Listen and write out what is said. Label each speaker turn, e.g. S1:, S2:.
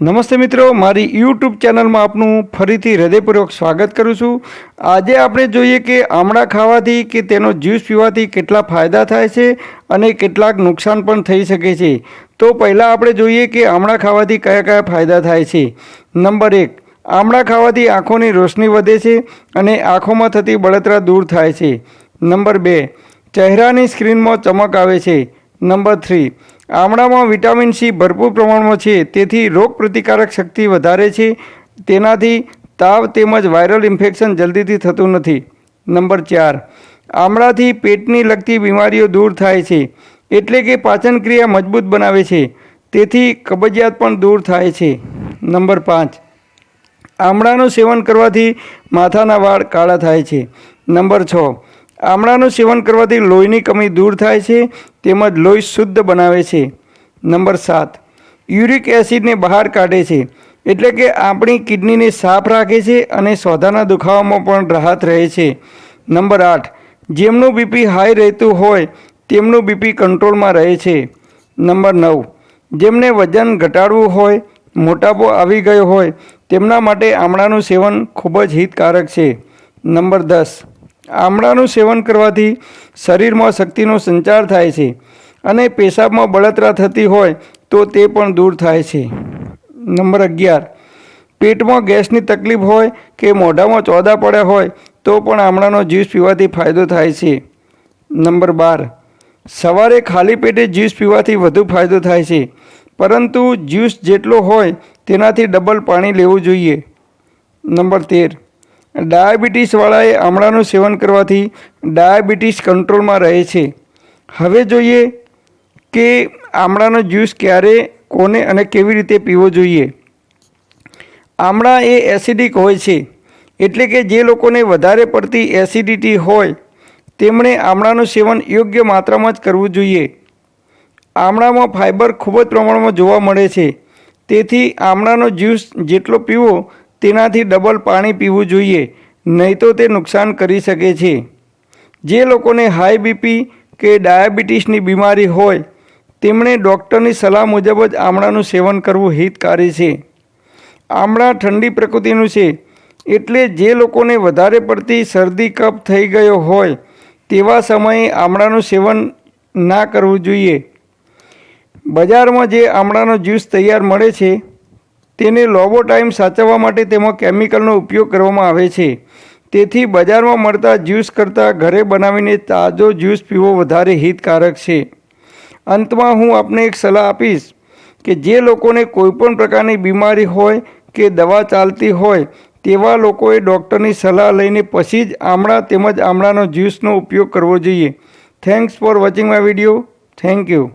S1: નમસ્તે મિત્રો, મારી યુટ્યુબ ચેનલમાં આપનું ફરીથી હૃદયપૂર્વક સ્વાગત કરું છું। આજે આપણે જોઈએ કે આમળા ખાવાથી કે તેનો જ્યુસ પીવાથી કેટલા ફાયદા થાય છે અને કેટલાક નુકસાન પણ થઈ શકે છે। તો પહેલાં આપણે જોઈએ કે આમળા ખાવાથી કયા કયા ફાયદા થાય છે। નંબર 1, આમળા ખાવાથી આંખોની રોશની વધે છે અને આંખોમાં થતી બળતરા દૂર થાય છે। નંબર 2, ચહેરાની સ્ક્રીનમાં ચમક આવે છે। નંબર 3, આમળામાં વિટામિન સી ભરપૂર પ્રમાણમાં છે, તેથી રોગ પ્રતિકારક શક્તિ વધારે છે। તેનાથી તાવ તેમજ વાયરલ ઇન્ફેક્શન જલ્દીથી થતું નથી। નંબર 4, આમળાથી પેટની લગતી બીમારીઓ દૂર થાય છે, એટલે કે પાચન ક્રિયા મજબૂત બનાવે છે, તેથી કબજિયાત પણ દૂર થાય છે। નંબર 5, આમળાનું સેવન કરવાથી માથાના વાળ કાળા થાય છે। નંબર 6, આમળાનું સેવન કરવાથી લોહીની કમી દૂર થાય છે તેમજ લોહી શુદ્ધ બનાવે છે। નંબર 7, યુરિક એસિડને બહાર કાઢે છે, એટલે કે આપણી કિડનીને સાફ રાખે છે અને સોધાના દુખાવામાં પણ રાહત રહે છે। નંબર 8, જેમનું બીપી હાઈ રહેતું હોય તેમનું બીપી કંટ્રોલમાં રહે છે। નંબર 9, જેમને વજન ઘટાડવું હોય, મોટાપો આવી ગયો હોય તેમના માટે આમળાનું સેવન ખૂબ જ હિતકારક છે। નંબર 10, આમળાનું સેવન કરવાથી શરીરમાં શક્તિનો સંચાર થાય છે અને પેશાબમાં બળતરા થતી હોય તો તે પણ દૂર થાય છે। નંબર 11, પેટમાં ગેસની તકલીફ હોય કે મોઢામાં ચોદા પડ્યા હોય તો પણ આમળાનો જ્યુસ પીવાથી ફાયદો થાય છે। નંબર 12, સવારે ખાલી પેટે જ્યુસ પીવાથી વધુ ફાયદો થાય છે, પરંતુ જ્યુસ જેટલો હોય તેનાથી ડબલ પાણી લેવું જોઈએ। નંબર 13, ડાયાબિટીસવાળાએ આમળાનું સેવન કરવાથી ડાયાબિટીસ કંટ્રોલમાં રહે છે। હવે જોઈએ કે આમળાનો જ્યુસ ક્યારે, કોને અને કેવી રીતે પીવો જોઈએ। આમળા એ એસિડિક હોય છે, એટલે કે જે લોકોને વધારે પડતી એસિડિટી હોય તેમણે આમળાનું સેવન યોગ્ય માત્રામાં જ કરવું જોઈએ। આમળામાં ફાઇબર ખૂબ જ પ્રમાણમાં જોવા મળે છે, તેથી આમળાનો જ્યુસ જેટલો પીવો તેનાથી ડબલ પાણી પીવું જોઈએ, નહીં તો તે નુકસાન કરી શકે છે। જે લોકોને હાઈ બીપી કે ડાયાબિટીસની બીમારી હોય તેમણે ડૉક્ટરની સલાહ મુજબ જ આમળાનું સેવન કરવું હિતકારી છે। આમળા ઠંડી પ્રકૃતિનું છે, એટલે જે લોકોને વધારે પડતી શરદી કફ થઈ ગયો હોય તેવા સમયે આમળાનું સેવન ના કરવું જોઈએ। બજારમાં જે આમળાનો જ્યુસ તૈયાર મળે છે તેને લાંબો ટાઈમ સાચવવા માટે તેમાં કેમિકલનો ઉપયોગ કરવામાં આવે છે, તેથી બજારમાં મળતા જ્યુસ કરતાં ઘરે બનાવીને તાજો જ્યુસ પીવો વધારે હિતકારક છે। અંતમાં હું આપને એક સલાહ આપીશ કે જે લોકોને કોઈપણ પ્રકારની બીમારી હોય કે દવા ચાલતી હોય તેવા લોકોએ ડૉક્ટરની સલાહ લઈને પછી જ આમળા તેમજ આમળાનો જ્યુસનો ઉપયોગ કરવો જોઈએ। Thanks for watching my video. Thank you.